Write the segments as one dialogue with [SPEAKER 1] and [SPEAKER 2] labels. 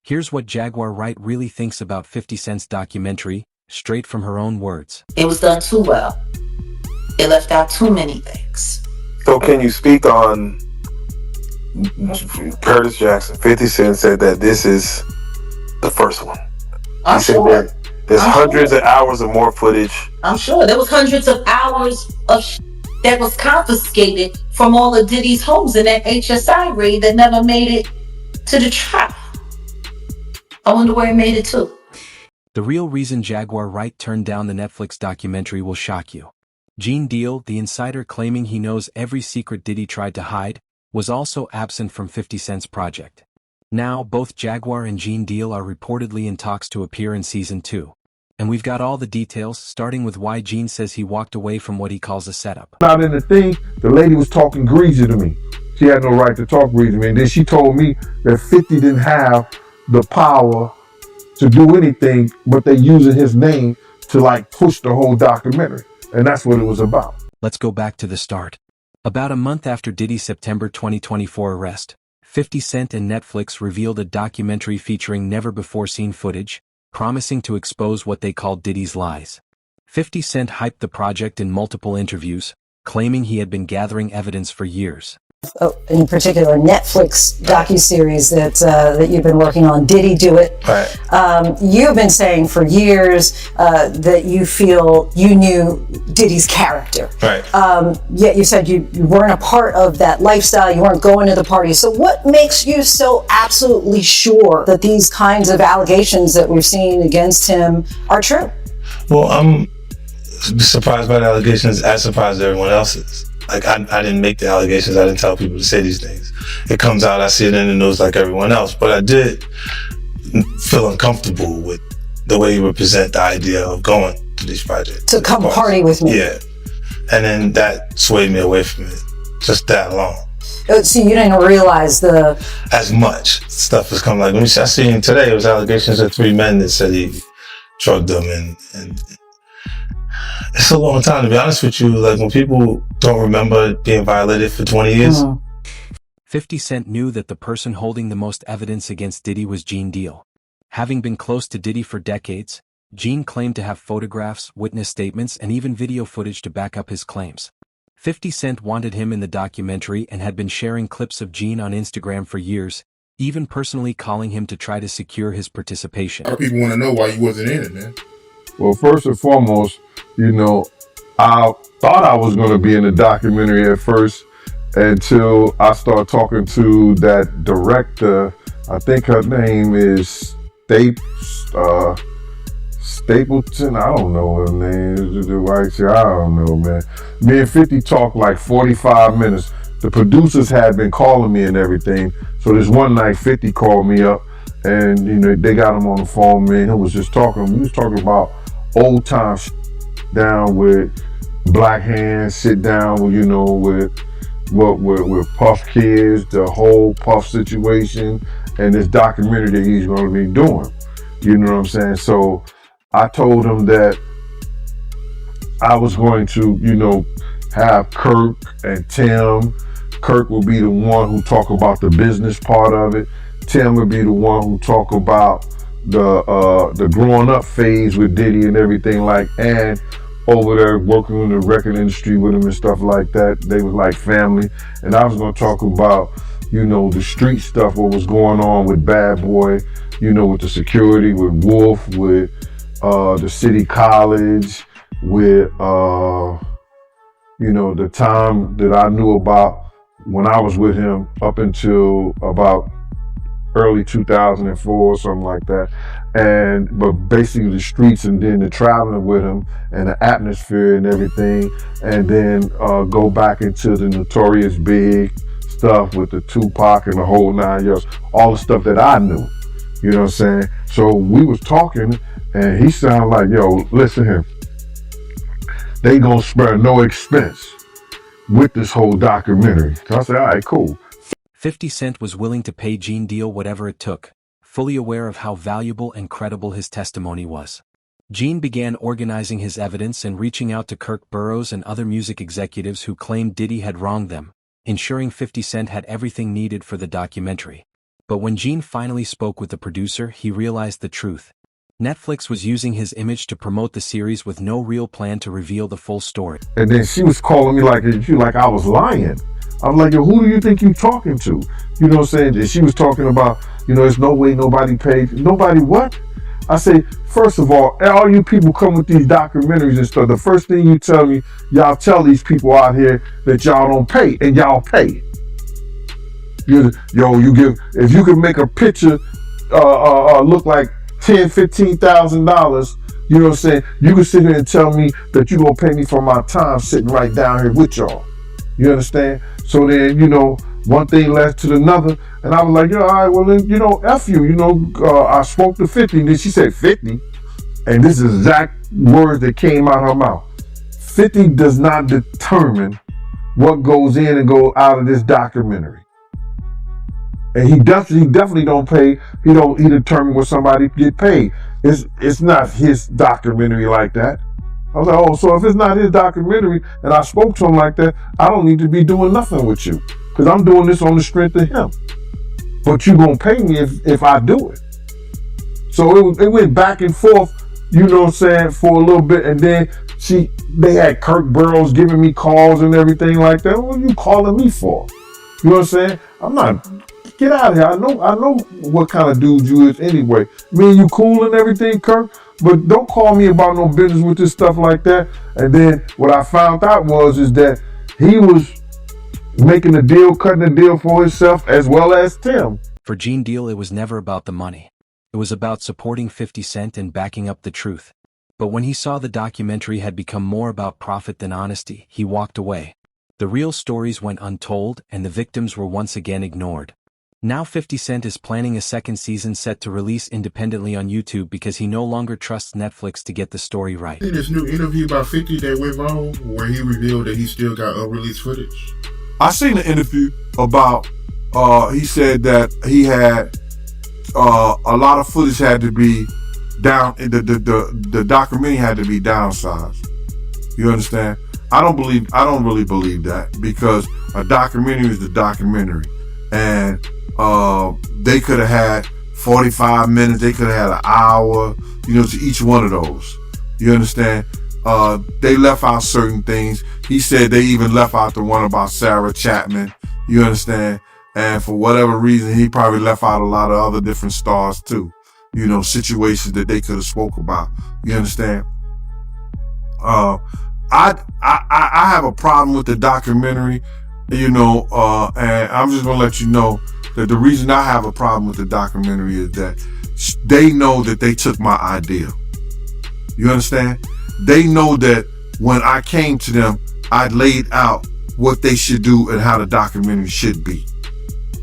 [SPEAKER 1] Here's what Jaguar Wright really thinks about 50 Cent's documentary, straight from her own words.
[SPEAKER 2] It was done too well. It left out too many things.
[SPEAKER 3] So can you speak on Curtis Jackson? 50 Cent said that this is the first one.
[SPEAKER 2] I'm
[SPEAKER 3] He said
[SPEAKER 2] sure.
[SPEAKER 3] that there's hundreds of hours of more footage.
[SPEAKER 2] I'm sure there was hundreds of hours of that was confiscated from all of Diddy's homes in that HSI raid that never made it to the trial. I wonder where it made it to.
[SPEAKER 1] The real reason Jaguar Wright turned down the Netflix documentary will shock you. Gene Deal, the insider claiming he knows every secret Diddy tried to hide, was also absent from 50 Cent's project. Now, both Jaguar and Gene Deal are reportedly in talks to appear in Season 2. And we've got all the details, starting with why Gene says he walked away from what he calls a setup.
[SPEAKER 4] Not in the thing, the lady was talking greasy to me. She had no right to talk greasy to me. And then she told me that 50 didn't have the power to do anything, but they using his name to like push the whole documentary. And that's what it was about.
[SPEAKER 1] Let's go back to the start. About a month after Diddy's September 2024 arrest, 50 Cent and Netflix revealed a documentary featuring never-before-seen footage, promising to expose what they called Diddy's lies. 50 Cent hyped the project in multiple interviews, claiming he had been gathering evidence for years.
[SPEAKER 5] In particular, Netflix docuseries that you've been working on. Diddy do it?
[SPEAKER 3] Right.
[SPEAKER 5] You've been saying for years that you feel you knew Diddy's character.
[SPEAKER 3] Right.
[SPEAKER 5] Yet you said you weren't a part of that lifestyle. You weren't going to the party. So what makes you so absolutely sure that these kinds of allegations that we're seeing against him are true?
[SPEAKER 6] Well, I'm surprised by the allegations, as surprised as everyone else is. Like, I didn't make the allegations. I didn't tell people to say these things. It comes out, I see it in the news like everyone else. But I did feel uncomfortable with the way you represent the idea of going to these projects.
[SPEAKER 5] To come party with me.
[SPEAKER 6] Yeah. And then that swayed me away from it. Just that long.
[SPEAKER 5] So you didn't realize
[SPEAKER 6] as much stuff was coming. Like, when I seen today, it was allegations of 3 men that said he drugged them, and it's a long time, to be honest with you. Like, when people don't remember being violated for 20 years.
[SPEAKER 1] 50 Cent knew that the person holding the most evidence against Diddy was Gene Deal. Having been close to Diddy for decades, Gene claimed to have photographs, witness statements, and even video footage to back up his claims. 50 Cent wanted him in the documentary and had been sharing clips of Gene on Instagram for years, even personally calling him to try to secure his participation.
[SPEAKER 7] A lot of people want to know why you wasn't in it, man.
[SPEAKER 4] Well, first and foremost, you know, I thought I was going to be in the documentary at first until I started talking to that director. I think her name is Stapleton. I don't know her name. I don't know, man. Me and 50 talked like 45 minutes. The producers had been calling me and everything. So this one night, 50 called me up, and you know they got him on the phone. Man, he was just talking. We was talking about old time down with Black Hands, sit down with, you know, with Puff Kids, the whole Puff situation, and this documentary that he's going to be doing. You know what I'm saying? So I told him that I was going to, you know, have Kirk and Tim. Kirk will be the one who talk about the business part of it. Tim will be the one who talk about the growing up phase with Diddy and everything, like, and over there working in the record industry with him and stuff like that. They was like family. And I was gonna talk about, you know, the street stuff, what was going on with Bad Boy, you know, with the security, with Wolf, with the city college, with you know, the time that I knew about when I was with him up until about early 2004 or something like that. But basically the streets, and then the traveling with him and the atmosphere and everything, and then go back into the Notorious Big stuff with the Tupac and the whole 9 yards, all the stuff that I knew, you know what I'm saying? So we was talking, and he sounded like, yo, listen here, they gonna spare no expense with this whole documentary. So I said, all right, cool.
[SPEAKER 1] 50 Cent was willing to pay Gene Deal whatever it took, fully aware of how valuable and credible his testimony was. Gene began organizing his evidence and reaching out to Kirk Burroughs and other music executives who claimed Diddy had wronged them, ensuring 50 Cent had everything needed for the documentary. But when Gene finally spoke with the producer, he realized the truth. Netflix was using his image to promote the series with no real plan to reveal the full story.
[SPEAKER 4] And then she was calling me like I was lying. I'm like, yo, who do you think you talking to? You know what I'm saying? And she was talking about, there's no way nobody paid. Nobody what? I say, first of all you people come with these documentaries and stuff, the first thing you tell me, y'all tell these people out here that y'all don't pay, and y'all pay. If you can make a picture look like $10,000-$15,000, you know what I'm saying? You can sit here and tell me that you're gonna pay me for my time sitting right down here with y'all. You understand? So then, one thing led to another, and I was like, all right, well then, F you. I spoke to 50, and then she said 50, and this is exact words that came out of her mouth. 50 does not determine what goes in and goes out of this documentary. And he definitely don't pay. He determine what somebody get paid. It's not his documentary like that. I was like, oh, so if it's not his documentary and I spoke to him like that, I don't need to be doing nothing with you, because I'm doing this on the strength of him. But you gonna pay me if I do it. So it went back and forth, you know what I'm saying, for a little bit, and then they had Kirk Burrows giving me calls and everything like that. What are you calling me for? You know what I'm saying? I'm not. Get out of here. I know what kind of dude you is anyway. Me and you cool and everything, Kirk, but don't call me about no business with this stuff like that. And then what I found out is that he was making a deal, cutting a deal for himself as well as Tim.
[SPEAKER 1] For Gene Deal, it was never about the money. It was about supporting 50 Cent and backing up the truth. But when he saw the documentary had become more about profit than honesty, he walked away. The real stories went untold, and the victims were once again ignored. Now 50 Cent is planning a second season set to release independently on YouTube because he no longer trusts Netflix to get the story right.
[SPEAKER 7] In this new interview by 50 that went wrong, where he revealed that he still got unreleased footage.
[SPEAKER 4] I seen an interview about, he said that he had a lot of footage had to be down, the documentary had to be downsized. You understand? I don't really believe that, because a documentary is the documentary. And they could have had 45 minutes, they could have had an hour, to each one of those. You understand? They left out certain things. He said they even left out the one about Sarah Chapman. You understand? And for whatever reason, he probably left out a lot of other different stars too. Situations that they could have spoke about. You understand? I have a problem with the documentary, and I'm just gonna let you know that the reason I have a problem with the documentary is that they know that they took my idea. You understand? They know that when I came to them, I laid out what they should do and how the documentary should be.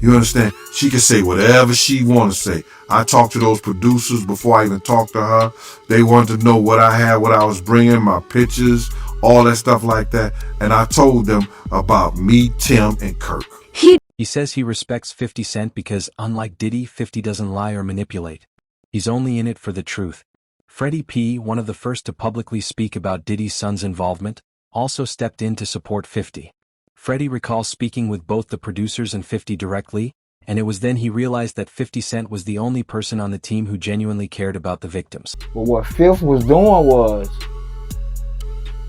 [SPEAKER 4] You understand? She can say whatever she want to say. I talked to those producers before I even talked to her. They wanted to know what I had, what I was bringing, my pictures, all that stuff like that. And I told them about me, Tim, and Kirk.
[SPEAKER 1] He says he respects 50 Cent because, unlike Diddy, 50 doesn't lie or manipulate. He's only in it for the truth. Freddie P., one of the first to publicly speak about Diddy's son's involvement, also stepped in to support 50. Freddie recalls speaking with both the producers and 50 directly, and it was then he realized that 50 Cent was the only person on the team who genuinely cared about the victims.
[SPEAKER 8] But what Fifth was doing was,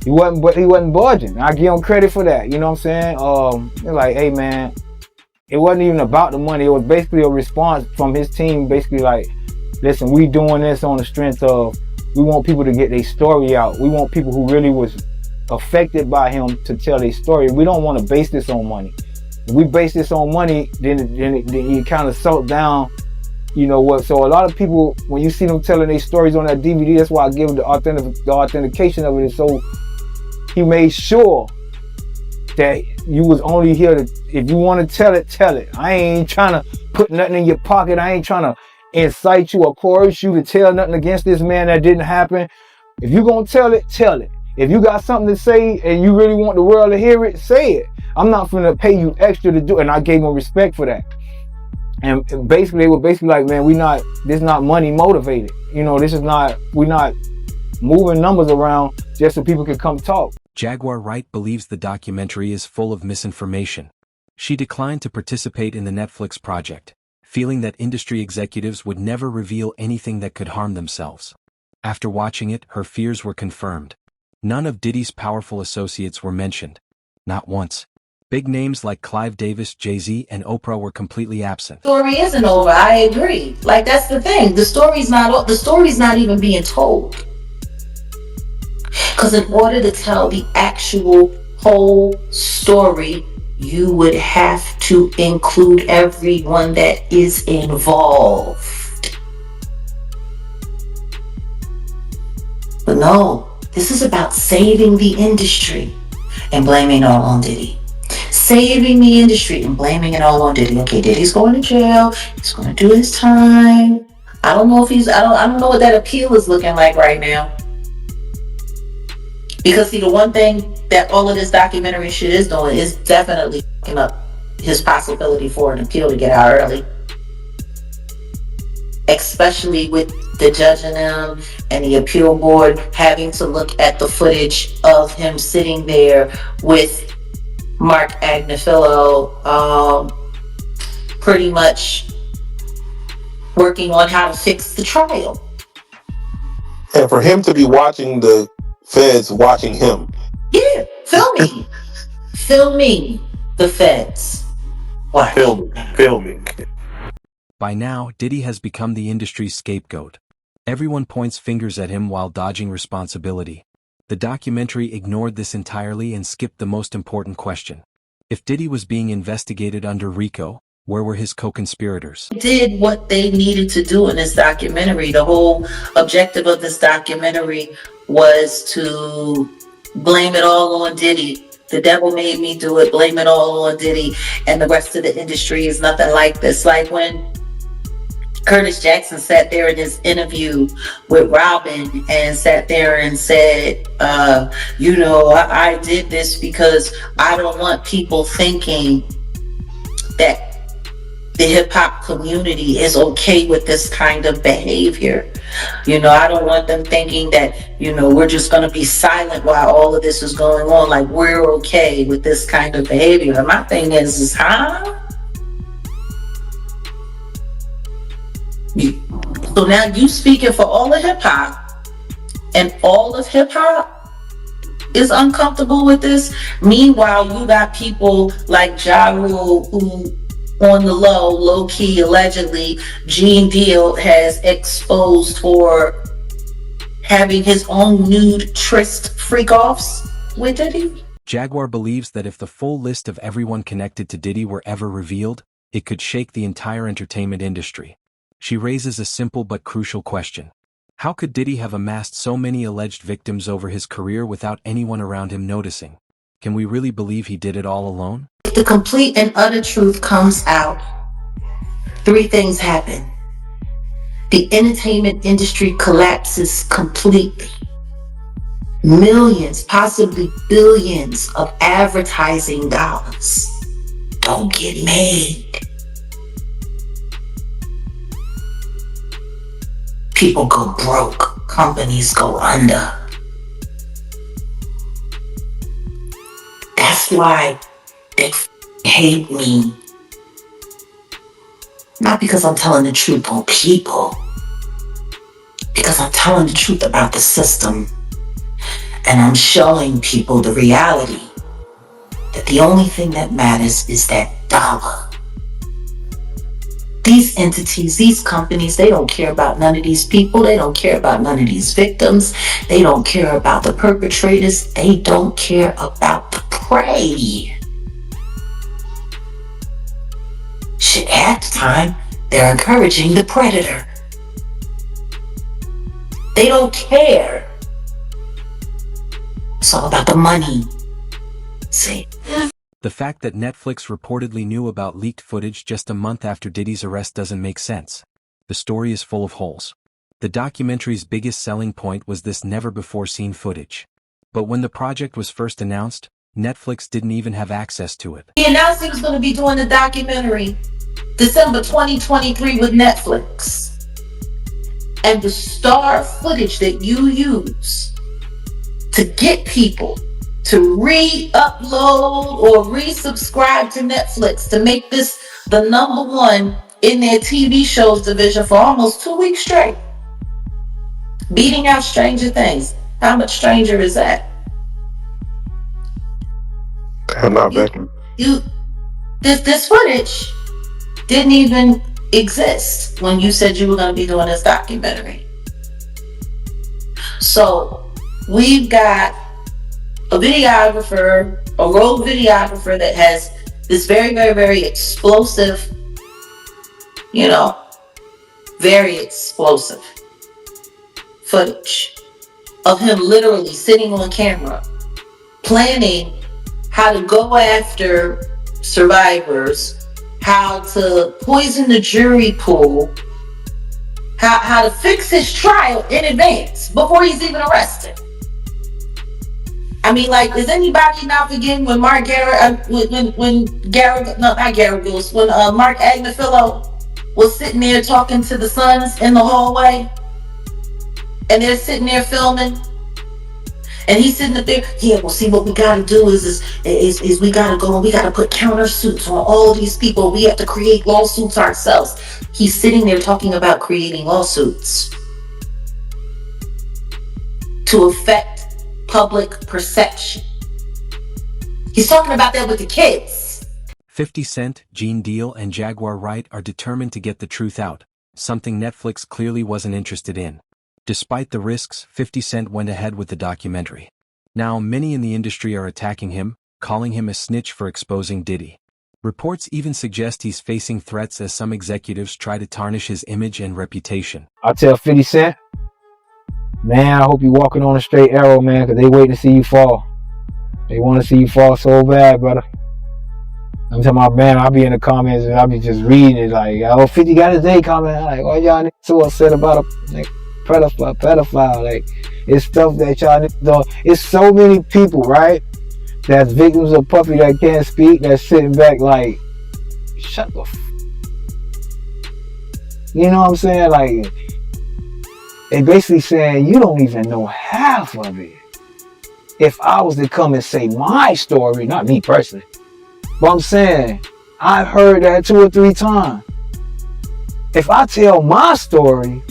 [SPEAKER 8] he wasn't budging. I give him credit for that, you know what I'm saying? Like, hey man, it wasn't even about the money. It was basically a response from his team, basically like, listen, we doing this on the strength of, we want people to get their story out. We want people who really was affected by him to tell their story. We don't want to base this on money. If we base this on money, then you kind of salt down, what. So a lot of people, when you see them telling their stories on that DVD, that's why I give them the authentication of it. Is so he made sure that you was only here to, if you want to tell it, tell it. I ain't trying to put nothing in your pocket. I ain't trying to incite you or coerce you to tell nothing against this man that didn't happen. If you gonna tell it, tell it. If you got something to say and you really want the world to hear it, say it. I'm not gonna pay you extra to do it. And I gave him respect for that. And basically, they were basically like, man, this is not money motivated. We're not moving numbers around just so people can come talk.
[SPEAKER 1] Jaguar Wright believes the documentary is full of misinformation. She declined to participate in the Netflix project. feeling that industry executives would never reveal anything that could harm themselves. After watching it, her fears were confirmed. None of Diddy's powerful associates were mentioned. Not once. Big names like Clive Davis, Jay-Z, and Oprah were completely absent.
[SPEAKER 2] The story isn't over. I agree. Like, that's the thing. The story's not even being told. Because in order to tell the actual whole story, you would have to include everyone that is involved. But no, this is about saving the industry and blaming it all on Diddy. Saving the industry and blaming it all on Diddy. Okay, Diddy's going to jail. He's going to do his time. I don't know what that appeal is looking like right now. Because see, the one thing that all of this documentary shit is doing is definitely fucking up his possibility for an appeal to get out early. Especially with the judge and them and the appeal board having to look at the footage of him sitting there with Mark Agnifilo, pretty much working on how to fix the trial.
[SPEAKER 3] And for him to be watching the feds watching him.
[SPEAKER 2] Yeah, filming the feds. Watch.
[SPEAKER 3] Filming.
[SPEAKER 1] By now, Diddy has become the industry's scapegoat. Everyone points fingers at him while dodging responsibility. The documentary ignored this entirely and skipped the most important question. If Diddy was being investigated under RICO, where were his co-conspirators?
[SPEAKER 2] Did what they needed to do in this documentary. The whole objective of this documentary was to blame it all on Diddy. The devil made me do it, blame it all on Diddy, and the rest of the industry is nothing like this. Like when Curtis Jackson sat there in his interview with Robin and sat there and said, I did this because I don't want people thinking that the hip-hop community is okay with this kind of behavior. I don't want them thinking that, we're just going to be silent while all of this is going on. Like, we're okay with this kind of behavior. And my thing is huh? So now you speaking for all of hip-hop, and all of hip-hop is uncomfortable with this. Meanwhile, you got people like Jaguar who, on the low-key, allegedly, Gene Deal has exposed for having his own nude tryst freak-offs with Diddy.
[SPEAKER 1] Jaguar believes that if the full list of everyone connected to Diddy were ever revealed, it could shake the entire entertainment industry. She raises a simple but crucial question. How could Diddy have amassed so many alleged victims over his career without anyone around him noticing? Can we really believe he did it all alone?
[SPEAKER 2] If the complete and utter truth comes out, three things happen. The entertainment industry collapses completely. Millions, possibly billions of advertising dollars don't get made. People go broke. Companies go under. That's why they hate me. Not because I'm telling the truth on people. Because I'm telling the truth about the system. And I'm showing people the reality that the only thing that matters is that dollar. These entities, these companies, they don't care about none of these people. They don't care about none of these victims. They don't care about the perpetrators. They don't care about the prey. Shit, at the time, they're encouraging the predator. They don't care. It's all about the money. See?
[SPEAKER 1] The fact that Netflix reportedly knew about leaked footage just a month after Diddy's arrest doesn't make sense. The story is full of holes. The documentary's biggest selling point was this never-before-seen footage. But when the project was first announced, Netflix didn't even have access to it.
[SPEAKER 2] He announced he was going to be doing the documentary December 2023 with Netflix. And the star footage that you use to get people to re-upload or resubscribe to Netflix to make this the #1 in their TV shows division for almost 2 weeks straight, beating out Stranger Things. How much stranger is that?
[SPEAKER 3] I'm not backing.
[SPEAKER 2] This footage didn't even exist when you said you were going to be doing this documentary. So we've got a videographer, a rogue videographer that has this very, very, very explosive, very explosive footage of him literally sitting on camera, planning how to go after survivors, how to poison the jury pool, how to fix his trial in advance before he's even arrested. I mean, like, is anybody not forgetting when Mark Garrett, when Mark Agnafilo was sitting there talking to the sons in the hallway, and they're sitting there filming, and he's sitting up there, yeah, well, see, what we gotta do is we gotta go and we gotta put countersuits on all these people. We have to create lawsuits ourselves. He's sitting there talking about creating lawsuits to affect public perception. He's talking about that with the kids.
[SPEAKER 1] 50 Cent, Gene Deal, and Jaguar Wright are determined to get the truth out, something Netflix clearly wasn't interested in. Despite the risks, 50 Cent went ahead with the documentary. Now many in the industry are attacking him, calling him a snitch for exposing Diddy. Reports even suggest he's facing threats as some executives try to tarnish his image and reputation.
[SPEAKER 8] I tell 50 Cent, man, I hope you're walking on a straight arrow, man, because they wait to see you fall. They want to see you fall so bad, brother. I'm talking about, man, I'll be in the comments and I'll be just reading it like, oh, 50 got his day comment. I'm like, oh, y'all niggas so upset about a pedophile. Like, it's stuff that y'all niggas don't. It's so many people, right, that's victims of puppy that can't speak, that's sitting back like, shut the f. You know what I'm saying? Like, they basically saying, you don't even know half of it. If I was to come and say my story, not me personally, but I'm saying, I've heard that 2 or 3 times. If I tell my story,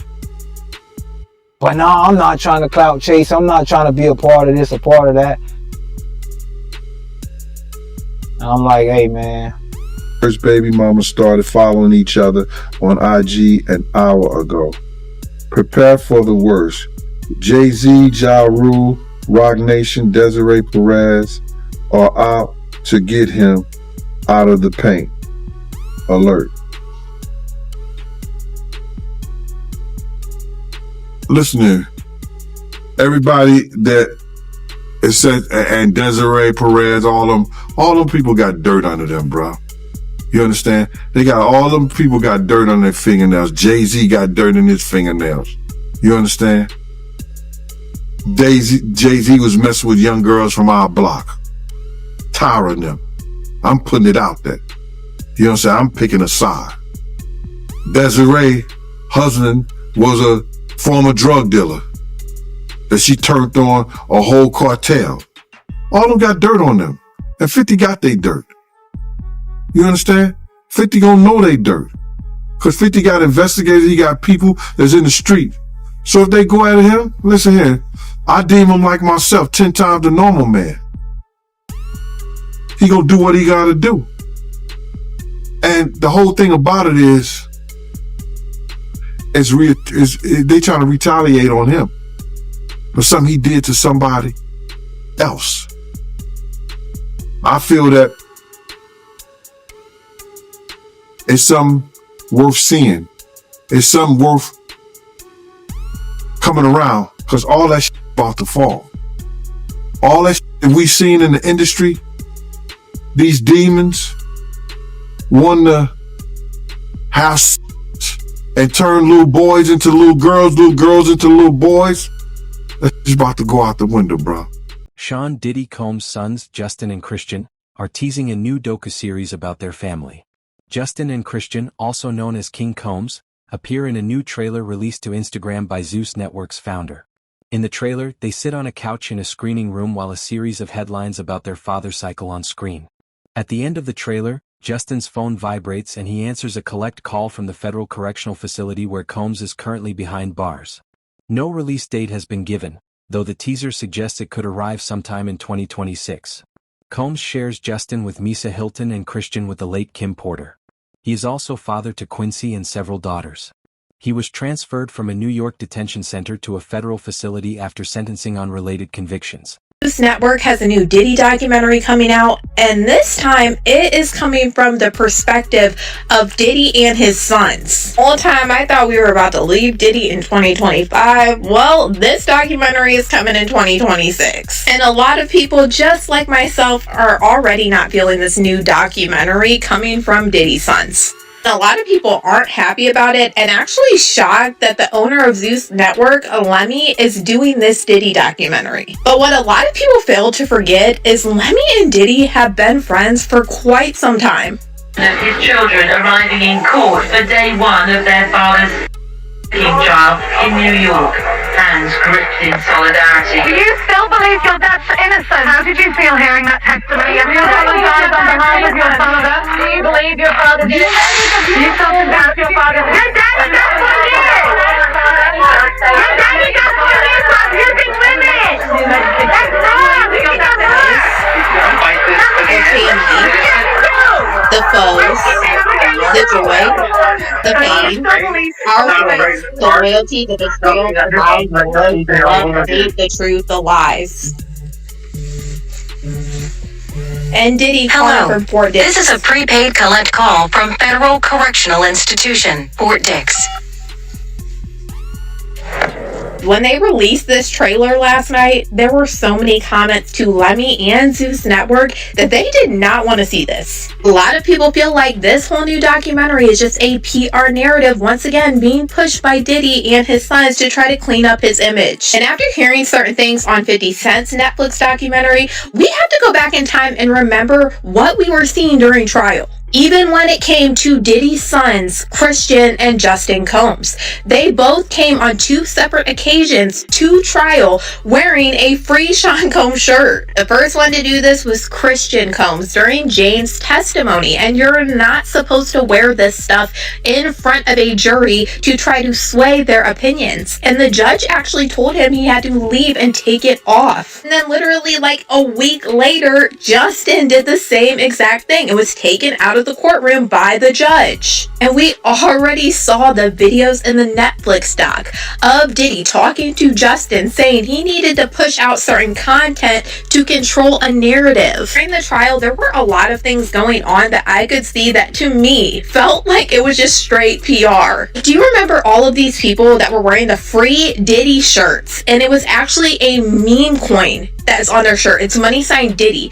[SPEAKER 8] but no, I'm not trying to clout chase, I'm not trying to be a part of this, a part of that. And I'm like, hey, man.
[SPEAKER 4] First baby mama started following each other on IG an hour ago. Prepare for the worst. Jay-Z, Ja Rule, Roc Nation, Desiree Perez are out to get him out of the paint. Alert. Listen here. Everybody that it said, and Desiree Perez, all them people got dirt under them, bro. You understand? They got all them people got dirt on their fingernails. Jay-Z got dirt in his fingernails. You understand? Jay-Z was messing with young girls from our block. Tiring them. I'm putting it out there. You know what I'm saying? I'm picking a side. Desiree, husband, was a former drug dealer that she turned on a whole cartel. All of them got dirt on them. And 50 got they dirt. You understand? 50 gonna know they dirt. Cause 50 got investigators, he got people that's in the street. So if they go at him, listen here, I deem him like myself, 10 times the normal man. He gonna do what he gotta do. And the whole thing about it is they trying to retaliate on him for something he did to somebody else. I feel that it's something worth seeing. It's something worth coming around, because all that shit about to fall. All that shit that we seen in the industry, these demons want to have and turn little boys into little girls into little boys. That's just about to go out the window, bro.
[SPEAKER 1] Sean Diddy Combs' sons, Justin and Christian, are teasing a new docu-series about their family. Justin and Christian, also known as King Combs, appear in a new trailer released to Instagram by Zeus Network's founder. In the trailer, they sit on a couch in a screening room while a series of headlines about their father cycle on screen. At the end of the trailer, Justin's phone vibrates and he answers a collect call from the federal correctional facility where Combs is currently behind bars. No release date has been given, though the teaser suggests it could arrive sometime in 2026. Combs shares Justin with Misa Hilton and Christian with the late Kim Porter. He is also father to Quincy and several daughters. He was transferred from a New York detention center to a federal facility after sentencing on related convictions.
[SPEAKER 9] This network has a new Diddy documentary coming out, and this time it is coming from the perspective of Diddy and his sons. All the time I thought we were about to leave Diddy in 2025. Well, this documentary is coming in 2026. And a lot of people, just like myself, are already not feeling this new documentary coming from Diddy's sons. A lot of people aren't happy about it and actually shocked that the owner of Zeus Network, Lemmy, is doing this Diddy documentary. But what a lot of people fail to forget is Lemmy and Diddy have been friends for quite some time.
[SPEAKER 2] Of his children arriving in court for day one of their father's trial in New York, hands gripped in solidarity.
[SPEAKER 10] Do you still believe your dad's innocent? How did you feel hearing that testimony? Have you apologized on behalf of your father? Do you believe your father did it? You felt about your father? Your daddy got 4 years! Your daddy got 4 years for abusing women! That's wrong! You think that's wrong?
[SPEAKER 9] The foes, the joy, the pain, our voice, the loyalty, the betrayal, the lies, the love, the hate, the truth, the lies. And Diddy calling from Fort Dix.
[SPEAKER 11] This is a prepaid collect call from Federal Correctional Institution, Fort Dix.
[SPEAKER 9] When they released this trailer last night, there were so many comments to Lemmy and Zeus Network that they did not want to see this. A lot of people feel like this whole new documentary is just a PR narrative, once again being pushed by Diddy and his sons to try to clean up his image. And after hearing certain things on 50 Cent's Netflix documentary, we have to go back in time and remember what we were seeing during trial. Even when it came to Diddy's sons, Christian and Justin Combs, they both came on 2 separate occasions to trial wearing a Free Sean Combs shirt. The first one to do this was Christian Combs during Jane's testimony, and you're not supposed to wear this stuff in front of a jury to try to sway their opinions. And the judge actually told him he had to leave and take it off. And then literally like a week later, Justin did the same exact thing. It was taken out of the courtroom by the judge. And we already saw the videos in the Netflix doc of Diddy talking to Justin saying he needed to push out certain content to control a narrative. During the trial, there were a lot of things going on that I could see that to me felt like it was just straight PR. Do you remember all of these people that were wearing the free Diddy shirts? And it was actually a meme coin that is on their shirt. It's money sign Diddy.